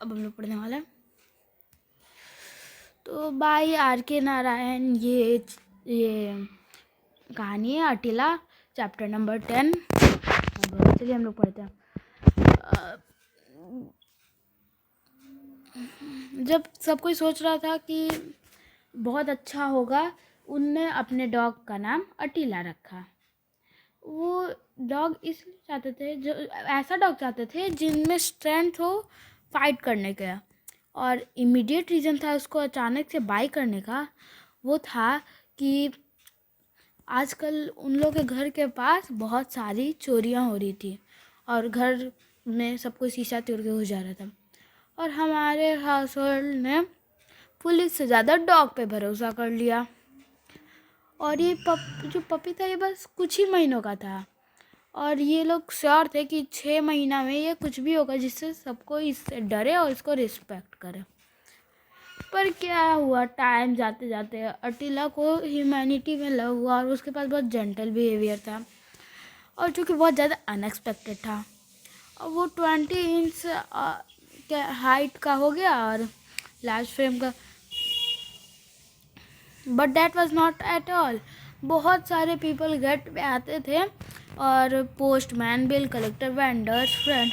अब हम लोग पढ़ने वाले हैं। तो भाई R.K. नारायण ये कहानी है अटिला, चैप्टर नंबर 10। चलिए हम लोग पढ़ते हैं। जब सब कोई सोच रहा था कि बहुत अच्छा होगा, उनने अपने डॉग का नाम अटिला रखा। वो डॉग इसलिए चाहते थे, जो ऐसा डॉग चाहते थे जिनमें स्ट्रेंथ हो फाइट करने का। और इमीडिएट रीज़न था उसको अचानक से बाय करने का, वो था कि आजकल उन लोग के घर के पास बहुत सारी चोरियां हो रही थी और घर में सब कुछ शीशा तोड़ के हो जा रहा था। और हमारे हाउस होल्ड ने पुलिस से ज़्यादा डॉग पे भरोसा कर लिया। और ये जो पपी था ये बस कुछ ही महीनों का था और ये लोग श्योर थे कि 6 महीना में ये कुछ भी होगा जिससे सबको इससे डरे और इसको रिस्पेक्ट करे। पर क्या हुआ, टाइम जाते जाते अटिला को ह्यूमैनिटी में लव हुआ और उसके पास बहुत जेंटल बिहेवियर था और जो कि बहुत ज़्यादा अनएक्सपेक्टेड था। और वो 20 इंच के हाइट का हो गया और लार्ज फ्रेम का। But that was not at all. बहुत सारे पीपल गेट पे आते थे और postman, bill collector, vendors, friend,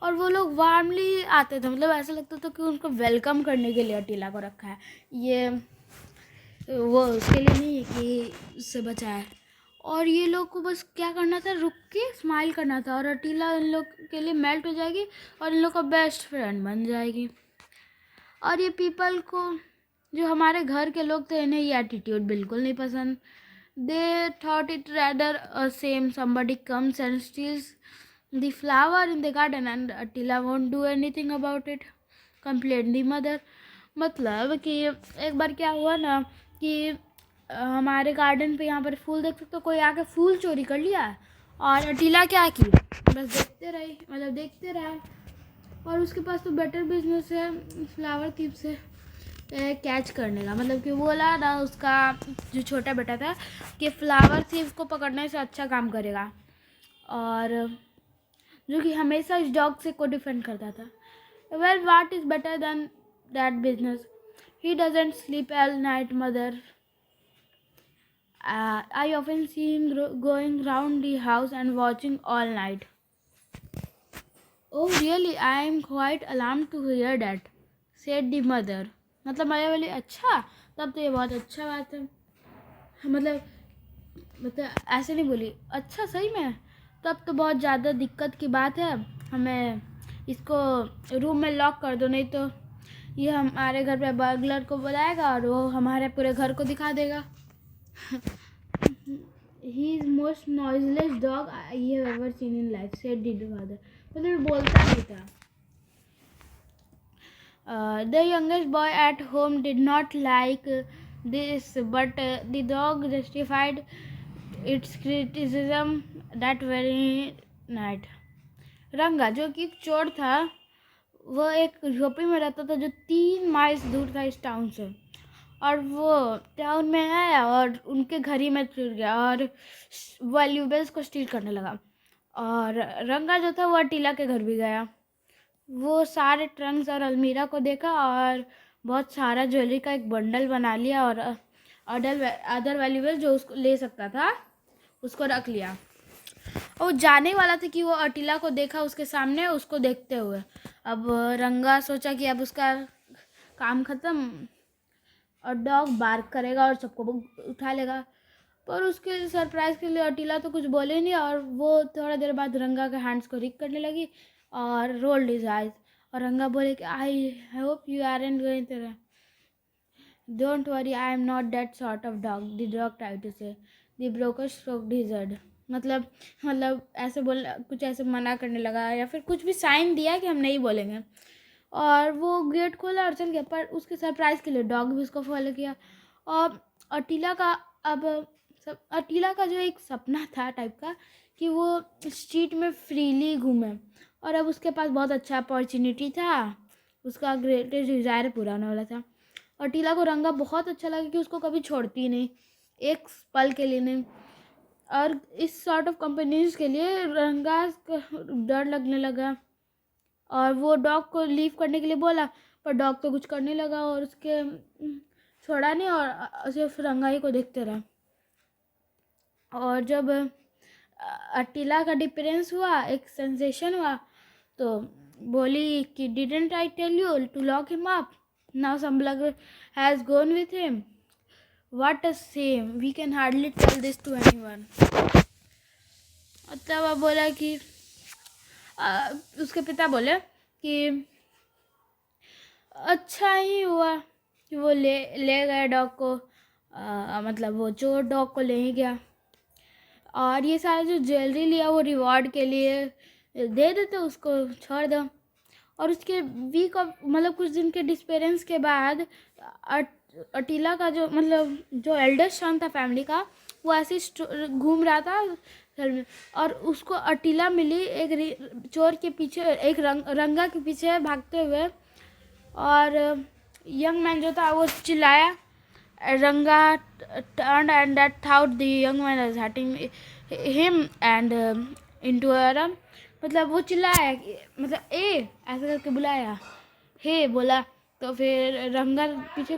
और वो लोग वार्मली आते थे। मतलब ऐसा लगता था कि उनको वेलकम करने के लिए अटिला को रखा है। ये वो उसके लिए नहीं है कि उससे बचाए। और ये लोग को बस क्या करना था, रुक के स्माइल करना था और अटिला इन लोग के लिए मेल्ट हो जाएगी और इन लोग का बेस्ट फ्रेंड बन जाएगी। और ये पीपल को, जो हमारे घर के लोग थे, इन्हें ये एटीट्यूड बिल्कुल नहीं पसंद। They thought it rather a same somebody comes and steals the flower in the garden and Attila won't do anything about it, complained the mother। मतलब कि एक बार क्या हुआ ना कि हमारे गार्डन पे यहाँ पर फूल देख सकते हो, कोई आके फूल चोरी कर लिया और अटिला क्या की, बस देखते रहे। और उसके पास तो बेटर बिजनेस है फ्लावर थीप से कैच करने का। मतलब कि बोला ना उसका जो छोटा बेटा था कि फ्लावर थीफ को पकड़ने से अच्छा काम करेगा, और जो कि हमेशा इस डॉग से को डिफेंड करता था। Well, what is better than that business? He doesn't sleep L night mother. I often see him going round the house and watching all night. Oh really? I am quite alarmed to hear that, said the mother। मतलब मैं बोली अच्छा, तब तो ये बहुत अच्छा बात है। मतलब ऐसे नहीं बोली, अच्छा सही में, तब तो बहुत ज़्यादा दिक्कत की बात है। हमें इसको रूम में लॉक कर दो, नहीं तो ये हमारे घर पे बर्गलर को बुलाएगा और वो हमारे पूरे घर को दिखा देगा। He is most noiseless dog I have ever seen in life, said the mother. मतलब बोलता नहीं था। The youngest boy at home did not like this, but the dog justified its criticism that very night। रंगा, जो कि एक चोर था, वो एक झोपड़ी में रहता था जो 3 माइल्स दूर था इस टाउन से। और वो टाउन में आया और उनके घर ही में चुर गया और वैल्यूबल्स को स्टील करने लगा। और रंगा जो था वो अटिला के घर भी गया। वो सारे ट्रंक्स और अलमीरा को देखा और बहुत सारा ज्वेलरी का एक बंडल बना लिया और अदर वैल्यूबल जो उसको ले सकता था उसको रख लिया। और जाने वाला था कि वो अटिला को देखा उसके सामने, उसको देखते हुए। अब रंगा सोचा कि अब उसका काम ख़त्म और डॉग बार्क करेगा और सबको उठा लेगा। पर उसके सरप्राइज़ के लिए अटिला तो कुछ बोले नहीं और वो थोड़ा देर बाद रंगा के हैंड्स को रिक करने लगी और रोल्ड हिज आइज। और रंगा बोले कि I hope you aren't going to, don't worry, I am not that sort of dog, the dog tried to say. The broker stroked his head. मतलब ऐसे बोल, कुछ ऐसे मना करने लगा या फिर कुछ भी साइन दिया कि हम नहीं बोलेंगे। और वो गेट खोला और चल गया। पर उसके सरप्राइज़ के लिए डॉग भी उसको फॉलो किया। और अटिला का जो एक सपना था टाइप का कि वो स्ट्रीट में फ्रीली घूमे, और अब उसके पास बहुत अच्छा अपॉर्चुनिटी था, उसका ग्रेटेस्ट डिज़ायर पूरा होने वाला था। अटिला को रंगा बहुत अच्छा लगा कि उसको कभी छोड़ती नहीं, एक पल के लिए नहीं। और इस सॉर्ट ऑफ कंपनीज के लिए रंगा डर लगने लगा। और वो डॉग को लीव करने के लिए बोला, पर डॉग तो कुछ करने लगा और उसके छोड़ा नहीं और सिर्फ रंगाई को देखते रहा। और जब अटीला का डिफरेंस हुआ, एक सेंसेशन हुआ, तो बोली कि didn't I tell you to lock him up, now some burglar has gone with him, what a shame, we can hardly tell this to anyone. तब अब बोला कि उसके पिता बोले कि अच्छा ही हुआ कि वो ले गए डॉग को, मतलब वो चोर डॉग को ले ही गया, और ये सारा जो ज्वेलरी लिया वो रिवॉर्ड के लिए दे देते, उसको छोड़ दो। और उसके वीक ऑफ मतलब कुछ दिन के डिस्पेरेंस के बाद अटीला का जो मतलब जो एल्डेस्ट सन था फैमिली का, वो ऐसे घूम रहा था घर में, और उसको अटीला मिली एक चोर के पीछे, एक रंगा के पीछे भागते हुए। और यंग मैन जो था वो चिल्लाया, रंगा turned and that thought the young man was hurting him and into a run, मतलब वो चिल्लाया, मतलब ए ऐसे करके बुलाया, हे बोला, तो फिर रंगा पीछे,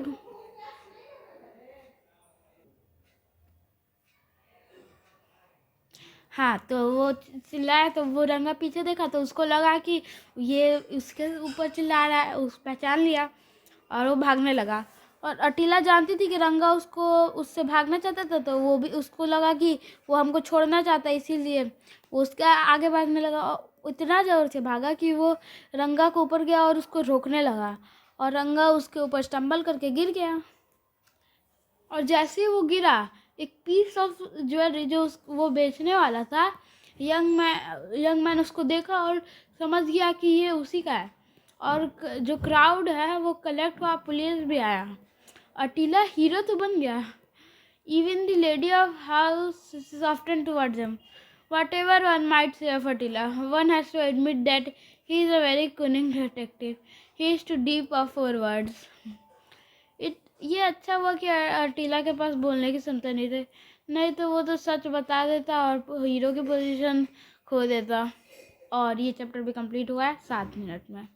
हाँ, तो वो चिल्लाया तो वो रंगा पीछे देखा तो उसको लगा कि ये उसके ऊपर चिल्ला रहा है, उस पहचान लिया और वो भागने लगा। और अटीला जानती थी कि रंगा उससे भागना चाहता था, तो वो भी उसको लगा कि वो हमको छोड़ना चाहता है, इसीलिए वो उसके आगे भागने लगा और इतना ज़ोर से भागा कि वो रंगा के ऊपर गया और उसको रोकने लगा, और रंगा उसके ऊपर स्टम्बल करके गिर गया। और जैसे ही वो गिरा, एक पीस ऑफ ज्वेलरी जो वो बेचने वाला था, यंग मैन उसको देखा और समझ गया कि ये उसी का है, और जो क्राउड है वो कलेक्ट हुआ, पुलिस भी आया, अटीला हीरो तो बन गया। Even the lady of house softened towards him. Whatever one might say of Attila, one has to admit that he is a very cunning detective. He is too deep for words. ये अच्छा हुआ कि अटीला के पास बोलने की क्षमता नहीं थे, नहीं तो वो तो सच बता देता और हीरो की पोजीशन खो देता। और ये चैप्टर भी कंप्लीट हुआ है 7 मिनट में।